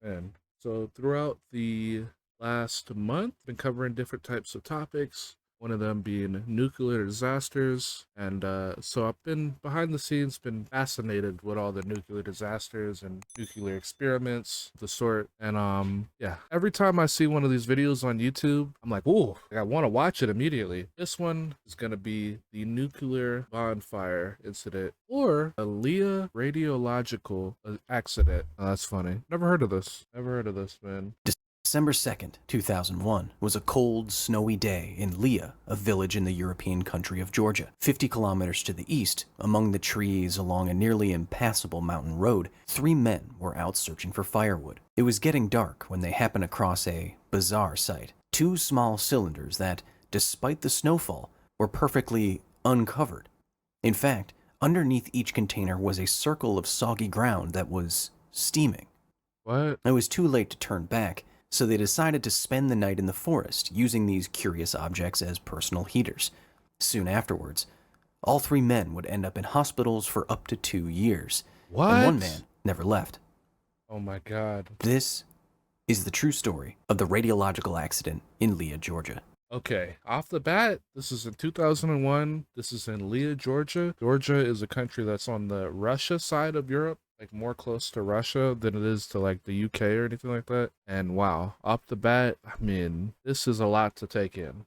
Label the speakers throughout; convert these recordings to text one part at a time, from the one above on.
Speaker 1: And so throughout the last month, been covering different types of topics. One of them being nuclear disasters, and so I've been behind the scenes, been fascinated with all the nuclear disasters and nuclear experiments, of the sort. And yeah, every time I see one of these videos on YouTube, I'm like, "Ooh, I want to watch it immediately." This one is gonna be the nuclear bonfire incident, or a Lia Radiological accident. Oh, that's funny. Never heard of this. Never heard of this, man.
Speaker 2: December 2nd, 2001 was a cold, snowy day in Lia, a village in the European country of Georgia. 50 kilometers to the east, among the trees along a nearly impassable mountain road, 3 men were out searching for firewood. It was getting dark when they happened across a bizarre sight. 2 small cylinders that, despite the snowfall, were perfectly uncovered. In fact, underneath each container was a circle of soggy ground that was steaming.
Speaker 1: What?
Speaker 2: It was too late to turn back, so they decided to spend the night in the forest, using these curious objects as personal heaters. Soon afterwards, all 3 men would end up in hospitals for up to 2 years, and one
Speaker 1: What?
Speaker 2: man never left.
Speaker 1: Oh my God.
Speaker 2: This is the true story of the radiological accident in Lia, Georgia.
Speaker 1: Okay, off the bat, this is in 2001. This is in Lia, Georgia. Georgia is a country that's on the Russia side of Europe, like more close to Russia than it is to like the UK or anything like that. And wow, off the bat, I mean, this is a lot to take in.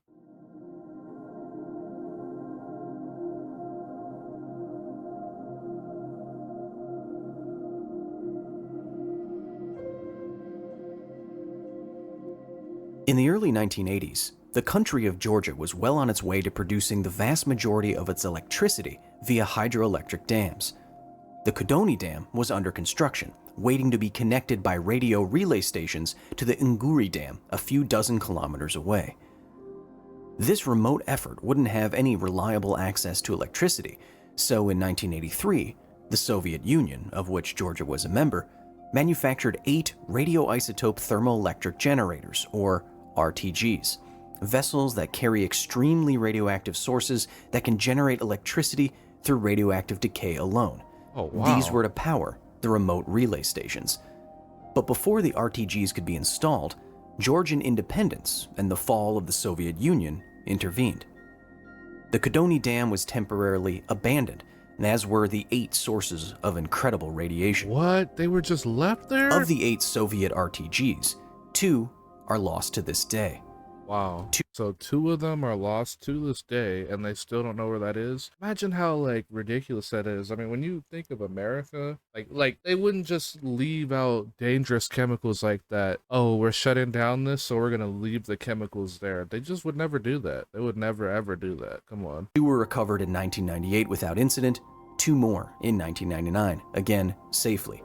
Speaker 2: In the early 1980s, the country of Georgia was well on its way to producing the vast majority of its electricity via hydroelectric dams. The Kudoni Dam was under construction, waiting to be connected by radio relay stations to the Nguri Dam a few dozen kilometers away. This remote effort wouldn't have any reliable access to electricity, so in 1983, the Soviet Union, of which Georgia was a member, manufactured 8 radioisotope thermoelectric generators, or RTGs, vessels that carry extremely radioactive sources that can generate electricity through radioactive decay alone.
Speaker 1: Oh, wow.
Speaker 2: These were to power the remote relay stations. But before the RTGs could be installed, Georgian independence and the fall of the Soviet Union intervened. The Kudoni Dam was temporarily abandoned, as were the 8 sources of incredible radiation.
Speaker 1: What? They were just left there?
Speaker 2: Of the 8 Soviet RTGs, 2 are lost to this day.
Speaker 1: Wow. So 2 of them are lost to this day, and they still don't know where that is. Imagine how like ridiculous that is. I mean, when you think of America, like they wouldn't just leave out dangerous chemicals like that. Oh, we're shutting down this, so we're gonna leave the chemicals there. They just would never do that. They would never ever do that. Come on.
Speaker 2: 2 were recovered in 1998 without incident, 2 more in 1999, again safely.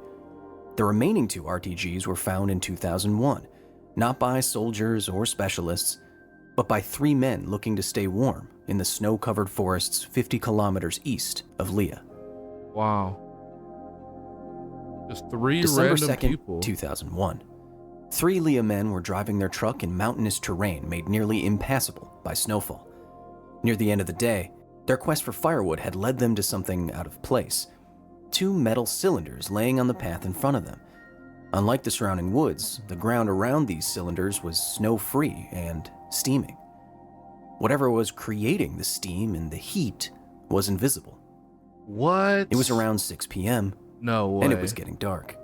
Speaker 2: The remaining 2 RTGs were found in 2001. Not by soldiers or specialists, but by 3 men looking to stay warm in the snow-covered forests 50 kilometers east of Lia.
Speaker 1: Wow. Just 3
Speaker 2: December
Speaker 1: random
Speaker 2: 2nd,
Speaker 1: people.
Speaker 2: 2001. 3 Lia men were driving their truck in mountainous terrain made nearly impassable by snowfall. Near the end of the day, their quest for firewood had led them to something out of place. 2 metal cylinders laying on the path in front of them. Unlike the surrounding woods, the ground around these cylinders was snow-free and steaming. Whatever was creating the steam and the heat was invisible.
Speaker 1: What?
Speaker 2: It was around 6 p.m.,
Speaker 1: No way.
Speaker 2: and it was getting dark.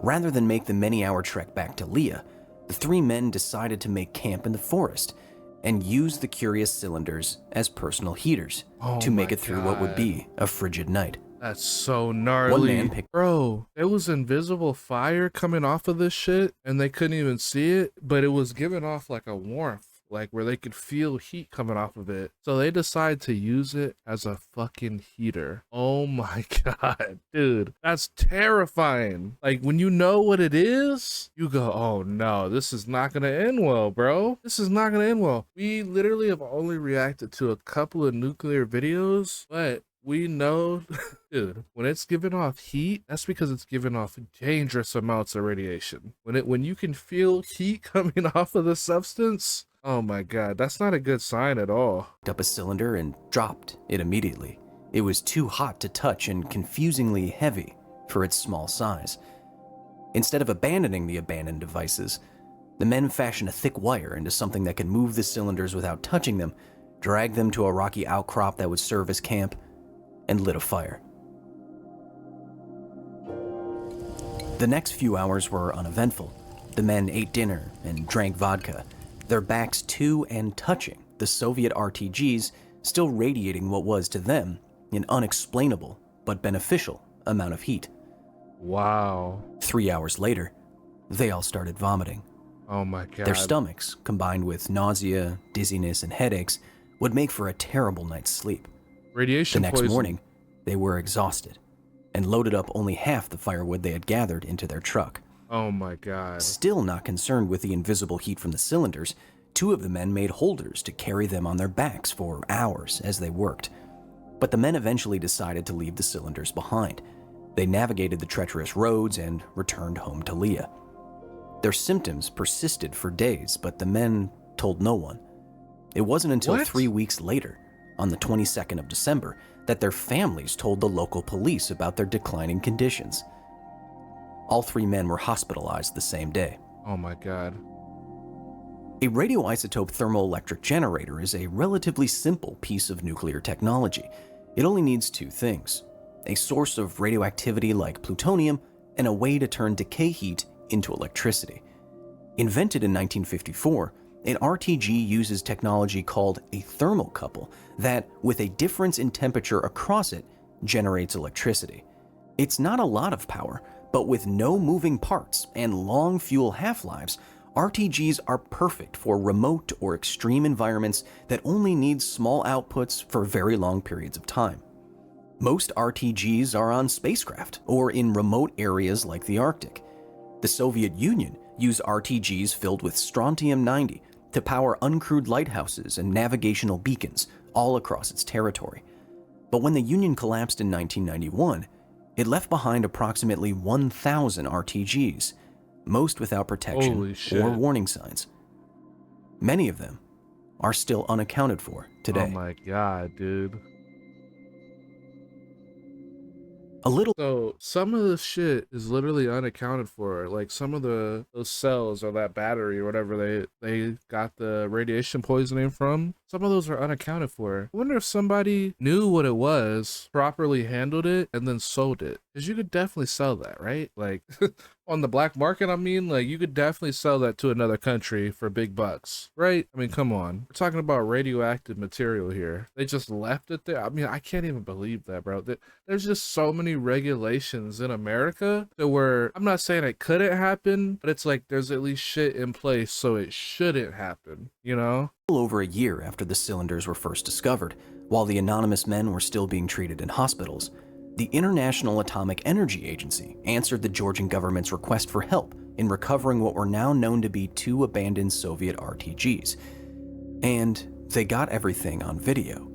Speaker 2: Rather than make the many-hour trek back to Lia, the 3 men decided to make camp in the forest and use the curious cylinders as personal heaters to make it through what would be a frigid night.
Speaker 1: That's so gnarly.
Speaker 2: One man picked...
Speaker 1: Bro, there was invisible fire coming off of this shit, and they couldn't even see it, but it was giving off like a warmth, like where they could feel heat coming off of it. So they decide to use it as a fucking heater. Oh my God, dude, that's terrifying. Like when you know what it is, you go, oh no, this is not gonna end well, bro. This is not gonna end well. We literally have only reacted to a couple of nuclear videos, but we know, dude, when it's giving off heat, that's because it's giving off dangerous amounts of radiation. When you can feel heat coming off of the substance, oh my God, that's not a good sign at all.
Speaker 2: Up a cylinder and dropped it immediately. It was too hot to touch and confusingly heavy for its small size. Instead of abandoning the abandoned devices, the men fashioned a thick wire into something that could move the cylinders without touching them, dragged them to a rocky outcrop that would serve as camp, and lit a fire. The next few hours were uneventful. The men ate dinner and drank vodka, their backs to and touching the Soviet RTGs, still radiating what was to them an unexplainable but beneficial amount of heat.
Speaker 1: Wow.
Speaker 2: 3 hours later, they all started vomiting.
Speaker 1: Oh my God.
Speaker 2: Their stomachs, combined with nausea, dizziness, and headaches, would make for a terrible night's sleep.
Speaker 1: Radiation
Speaker 2: The next
Speaker 1: poison.
Speaker 2: morning, they were exhausted and loaded up only half the firewood they had gathered into their truck.
Speaker 1: Oh my God.
Speaker 2: Still not concerned with the invisible heat from the cylinders, 2 of the men made holders to carry them on their backs for hours as they worked. But the men eventually decided to leave the cylinders behind. They navigated the treacherous roads and returned home to Lia. Their symptoms persisted for days, but the men told no one. It wasn't until
Speaker 1: What?
Speaker 2: 3 weeks later, on the 22nd of December, that their families told the local police about their declining conditions. All 3 men were hospitalized the same day.
Speaker 1: Oh my God.
Speaker 2: A radioisotope thermoelectric generator is a relatively simple piece of nuclear technology. It only needs 2 things: a source of radioactivity like plutonium and a way to turn decay heat into electricity. Invented in 1954, an RTG uses technology called a thermocouple that, with a difference in temperature across it, generates electricity. It's not a lot of power, but with no moving parts and long fuel half-lives, RTGs are perfect for remote or extreme environments that only need small outputs for very long periods of time. Most RTGs are on spacecraft or in remote areas like the Arctic. The Soviet Union used RTGs filled with strontium-90 to power uncrewed lighthouses and navigational beacons all across its territory. But when the Union collapsed in 1991, it left behind approximately 1,000 RTGs, most without protection
Speaker 1: Holy shit.
Speaker 2: or warning signs. Many of them are still unaccounted for today.
Speaker 1: Oh my God, dude.
Speaker 2: A little
Speaker 1: So some of the shit is literally unaccounted for. Like some of those cells or that battery or whatever they got the radiation poisoning from. Some of those are unaccounted for. I wonder if somebody knew what it was, properly handled it, and then sold it. Because you could definitely sell that, right? Like on the black market, I mean, like you could definitely sell that to another country for big bucks, right? I mean, come on. We're talking about radioactive material here. They just left it there. I mean, I can't even believe that, bro. There's just so many regulations in America that were, I'm not saying it couldn't happen, but it's like there's at least shit in place so it shouldn't happen, you know?
Speaker 2: over a year after the cylinders were first discovered, while the anonymous men were still being treated in hospitals, the International Atomic Energy Agency answered the Georgian government's request for help in recovering what were now known to be 2 abandoned Soviet RTGs. And they got everything on video.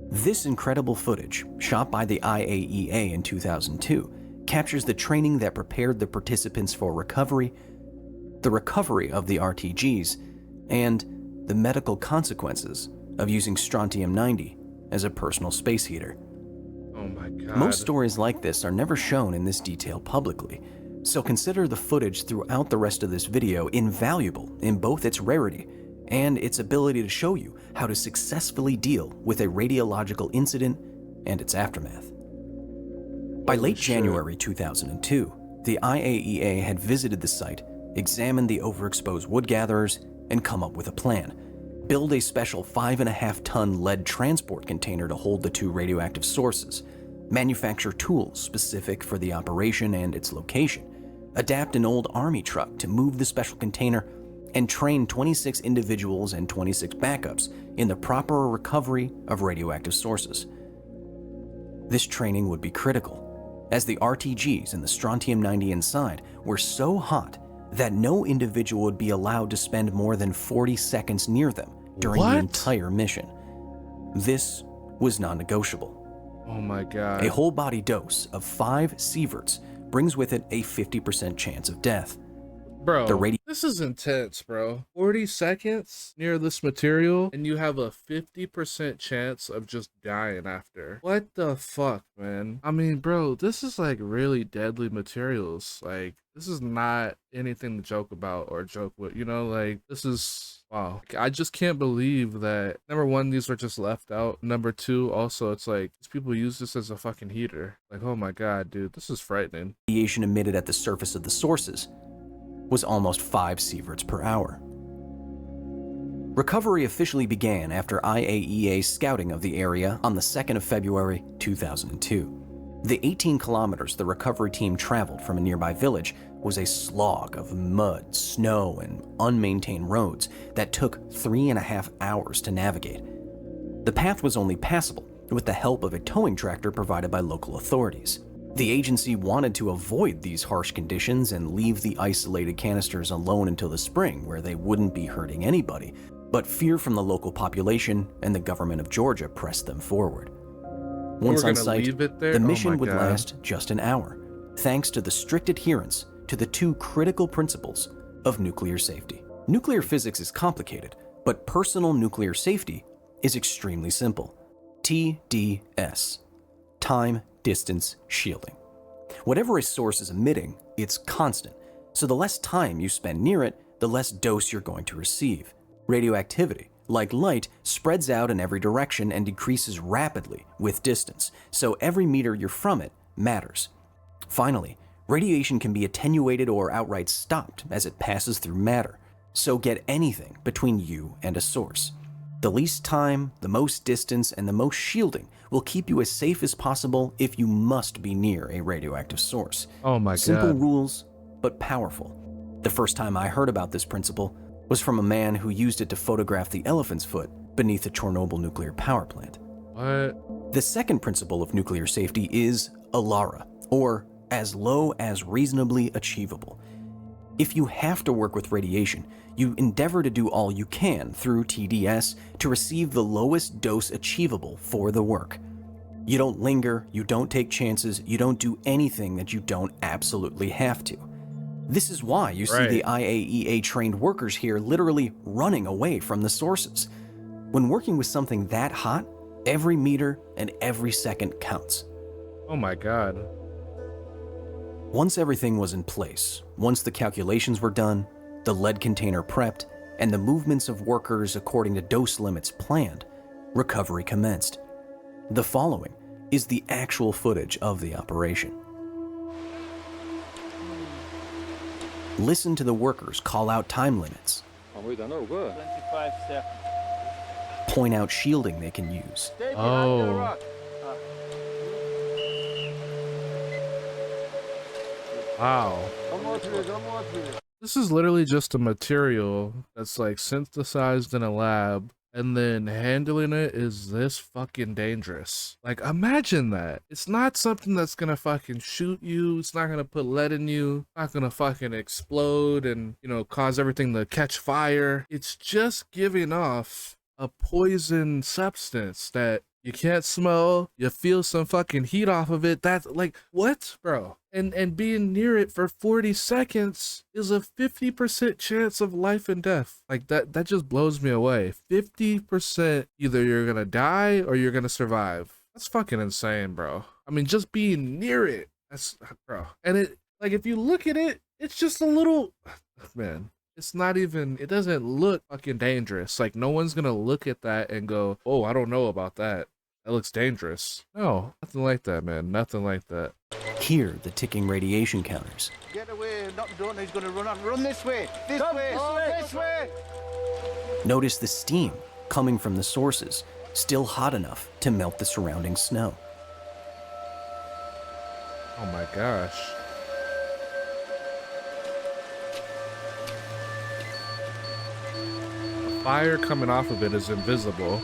Speaker 2: This incredible footage, shot by the IAEA in 2002, captures the training that prepared the participants for recovery, the recovery of the RTGs, and the medical consequences of using strontium-90 as a personal space heater.
Speaker 1: Oh my God.
Speaker 2: Most stories like this are never shown in this detail publicly, so consider the footage throughout the rest of this video invaluable in both its rarity and its ability to show you how to successfully deal with a radiological incident and its aftermath. By late January 2002, the IAEA had visited the site, examined the overexposed wood gatherers, and come up with a plan. Build a special 5.5-ton lead transport container to hold the 2 radioactive sources, manufacture tools specific for the operation and its location, adapt an old army truck to move the special container, and train 26 individuals and 26 backups in the proper recovery of radioactive sources. This training would be critical, as the RTGs and the strontium-90 inside were so hot that no individual would be allowed to spend more than 40 seconds near them during the entire mission. This was non-negotiable.
Speaker 1: Oh my God.
Speaker 2: A whole body dose of 5 sieverts brings with it a 50% chance of death.
Speaker 1: Bro, this is intense, bro. 40 seconds near this material, and you have a 50% chance of just dying after. What the fuck, man? I mean, bro, this is like really deadly materials. Like, this is not anything to joke about or joke with, you know? Like, this is, wow. I just can't believe that, number one, these were just left out. Number two, also, it's like, these people use this as a fucking heater. Like, oh my God, dude, this is frightening.
Speaker 2: Radiation emitted at the surface of the sources was almost 5 sieverts per hour. Recovery officially began after IAEA scouting of the area on the 2nd of February, 2002. The 18 kilometers the recovery team traveled from a nearby village was a slog of mud, snow, and unmaintained roads that took 3.5 hours to navigate. The path was only passable with the help of a towing tractor provided by local authorities. The agency wanted to avoid these harsh conditions and leave the isolated canisters alone until the spring, where they wouldn't be hurting anybody, but fear from the local population and the government of Georgia pressed them forward. Once on site, the mission would last just an hour, thanks to the strict adherence to the 2 critical principles of nuclear safety. Nuclear physics is complicated, but personal nuclear safety is extremely simple. TDS. Time, distance, shielding. Whatever a source is emitting, it's constant, so the less time you spend near it, the less dose you're going to receive. Radioactivity, like light, spreads out in every direction and decreases rapidly with distance, so every meter you're from it matters. Finally, radiation can be attenuated or outright stopped as it passes through matter, so get anything between you and a source. The least time, the most distance, and the most shielding will keep you as safe as possible if you must be near a radioactive source.
Speaker 1: Oh my God.
Speaker 2: Simple rules, but powerful. The first time I heard about this principle was from a man who used it to photograph the elephant's foot beneath a Chernobyl nuclear power plant.
Speaker 1: What?
Speaker 2: The second principle of nuclear safety is ALARA, or as low as reasonably achievable. If you have to work with radiation, you endeavor to do all you can through TDS to receive the lowest dose achievable for the work. You don't linger, you don't take chances, you don't do anything that you don't absolutely have to. This is why you see the IAEA-trained workers here literally running away from the sources. When working with something that hot, every meter and every second counts.
Speaker 1: Oh my God.
Speaker 2: Once everything was in place, once the calculations were done, the lead container prepped, and the movements of workers according to dose limits planned, recovery commenced. The following is the actual footage of the operation. Listen to the workers call out time limits,
Speaker 3: 25 seconds.
Speaker 2: point out shielding they can use,
Speaker 3: Stay behind the
Speaker 1: Oh.
Speaker 3: rock.
Speaker 1: Wow.
Speaker 3: Come on through, come on through.
Speaker 1: This is literally just a material that's like synthesized in a lab, and then handling it is this fucking dangerous. Like, imagine that. It's not something that's gonna fucking shoot you. It's not gonna put lead in you. Not gonna fucking explode and, you know, cause everything to catch fire. It's just giving off a poison substance that you can't smell. You feel some fucking heat off of it. That's like, what, bro? And being near it for 40 seconds is a 50% chance of life and death. Like, that just blows me away. 50% either you're gonna die or you're gonna survive. That's fucking insane, bro. I mean, just being near it, that's, bro. And it, like, if you look at it, it's just a little, man, it's not even, it doesn't look fucking dangerous. Like, no one's gonna look at that and go, oh, I don't know about that. That looks dangerous. No, nothing like that, man. Nothing like that.
Speaker 2: hear the ticking radiation counters,
Speaker 3: Get away, don't know he's gonna run on. Run this way, this way.
Speaker 2: notice the steam coming from the sources, still hot enough to melt the surrounding snow.
Speaker 1: Oh my gosh. The fire coming off of it is invisible.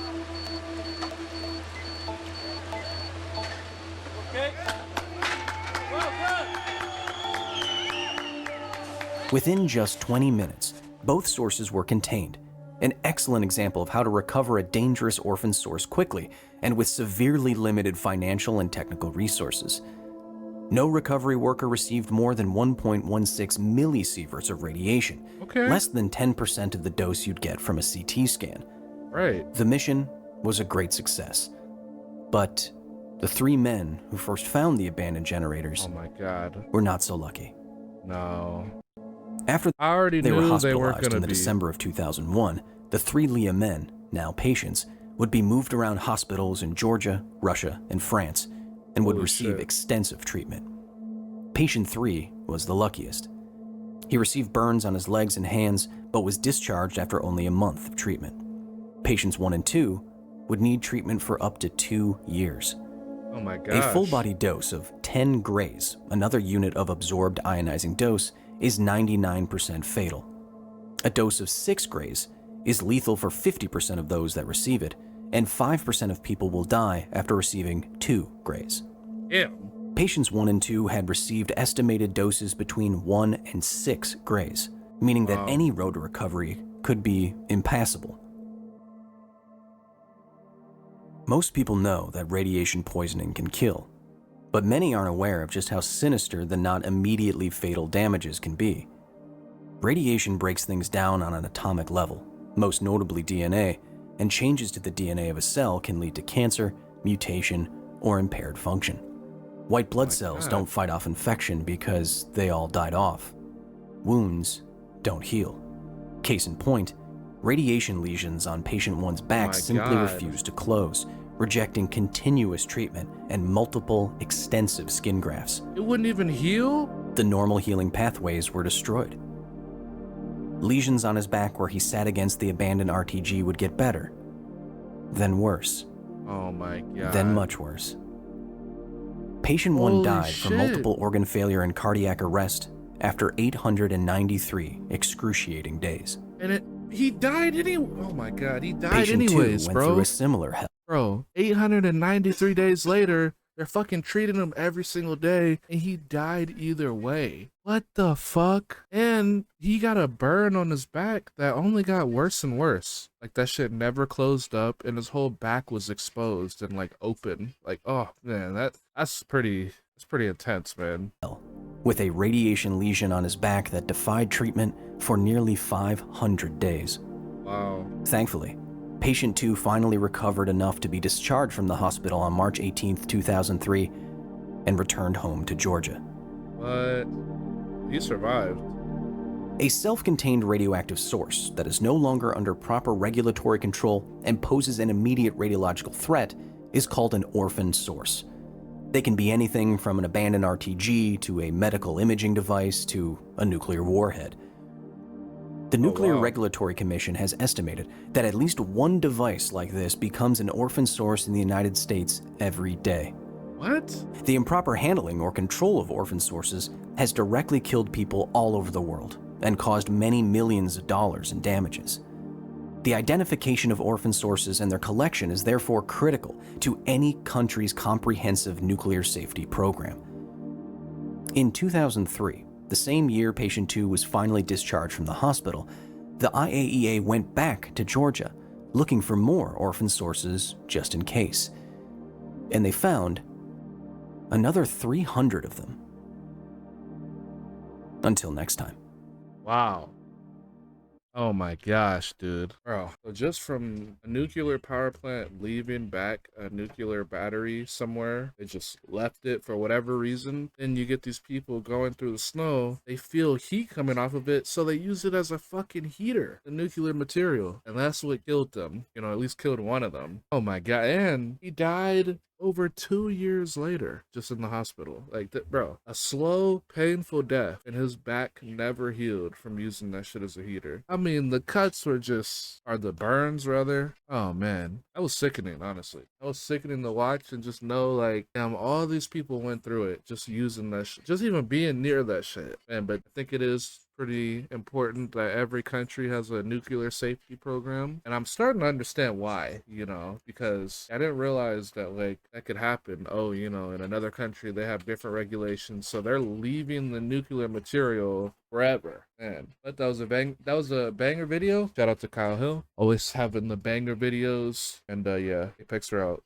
Speaker 2: Within just 20 minutes, both sources were contained, an excellent example of how to recover a dangerous orphan source quickly and with severely limited financial and technical resources. No recovery worker received more than 1.16 millisieverts of radiation,
Speaker 1: Okay.
Speaker 2: less than 10% of the dose you'd get from a CT scan.
Speaker 1: Right.
Speaker 2: The mission was a great success, but the 3 men who first found the abandoned generators
Speaker 1: Oh my God.
Speaker 2: were not so lucky.
Speaker 1: No.
Speaker 2: After
Speaker 1: I already
Speaker 2: they were
Speaker 1: knew they weren't
Speaker 2: hospitalized
Speaker 1: gonna
Speaker 2: in the
Speaker 1: be.
Speaker 2: December of 2001, the 3 Lia men, now patients, would be moved around hospitals in Georgia, Russia, and France, and would
Speaker 1: Holy
Speaker 2: receive
Speaker 1: shit.
Speaker 2: extensive treatment. Patient 3 was the luckiest. He received burns on his legs and hands, but was discharged after only a month of treatment. Patients 1 and 2 would need treatment for up to 2 years.
Speaker 1: Oh my
Speaker 2: A
Speaker 1: gosh.
Speaker 2: full-body dose of 10 grays, another unit of absorbed ionizing dose, is 99% fatal. A dose of 6 grays is lethal for 50% of those that receive it, and 5% of people will die after receiving 2 grays.
Speaker 1: Damn.
Speaker 2: Patients 1 and 2 had received estimated doses between 1 and 6 grays, meaning that
Speaker 1: Wow.
Speaker 2: any road to recovery could be impassable. Most people know that radiation poisoning can kill, but many aren't aware of just how sinister the not immediately fatal damages can be. Radiation breaks things down on an atomic level, most notably DNA, and changes to the DNA of a cell can lead to cancer, mutation, or impaired function. White blood cells don't fight off infection because they all died off. Wounds don't heal. Case in point, radiation lesions on patient 1's back simply refuse to close, rejecting continuous treatment and multiple extensive skin grafts.
Speaker 1: It wouldn't even heal?
Speaker 2: The normal healing pathways were destroyed. Lesions on his back where he sat against the abandoned RTG would get better, then worse,
Speaker 1: Oh my God.
Speaker 2: then much worse. Patient 1
Speaker 1: Holy
Speaker 2: died
Speaker 1: shit.
Speaker 2: from multiple organ failure and cardiac arrest after 893 excruciating days.
Speaker 1: And he died anyway. Oh my God. He died
Speaker 2: Patient 2
Speaker 1: anyways,
Speaker 2: went
Speaker 1: bro.
Speaker 2: through a similar hell.
Speaker 1: Bro, 893 days later, they're fucking treating him every single day, and he died either way. What the fuck? And he got a burn on his back that only got worse and worse. Like, that shit never closed up, and his whole back was exposed and, like, open. Like, oh, man, that's pretty intense, man.
Speaker 2: With a radiation lesion on his back that defied treatment for nearly 500 days.
Speaker 1: Wow.
Speaker 2: Thankfully, patient 2 finally recovered enough to be discharged from the hospital on March 18, 2003, and returned home to Georgia.
Speaker 1: But he survived.
Speaker 2: A self-contained radioactive source that is no longer under proper regulatory control and poses an immediate radiological threat is called an orphan source. They can be anything from an abandoned RTG to a medical imaging device to a nuclear warhead. The Nuclear Regulatory Commission has estimated that at least one device like this becomes an orphan source in the United States every day.
Speaker 1: What?
Speaker 2: The improper handling or control of orphan sources has directly killed people all over the world and caused many millions of dollars in damages. The identification of orphan sources and their collection is therefore critical to any country's comprehensive nuclear safety program. In 2003, the same year patient 2 was finally discharged from the hospital, the IAEA went back to Georgia looking for more orphan sources just in case. And they found another 300 of them. Until next time.
Speaker 1: Wow. Oh my gosh, dude. Bro, so just from a nuclear power plant leaving back a nuclear battery somewhere, they just left it for whatever reason, and you get these people going through the snow, they feel heat coming off of it, so they use it as a fucking heater, the nuclear material, and that's what killed them. You know, at least killed one of them. Oh my God, and he died over 2 years later, just in the hospital. Like, bro, a slow, painful death, and his back never healed from using that shit as a heater. I mean, the cuts were the burns, rather. Oh, man. That was sickening, honestly. That was sickening to watch and just know, like, damn, all these people went through it just using that shit, just even being near that shit. Man, but I think it is pretty important that every country has a nuclear safety program, and I'm starting to understand why, you know, because I didn't realize that, like, that could happen. Oh, you know, in another country they have different regulations, so they're leaving the nuclear material forever. Man, but that was a banger video. Shout out to Kyle Hill, always having the banger videos. And yeah, Apex are out.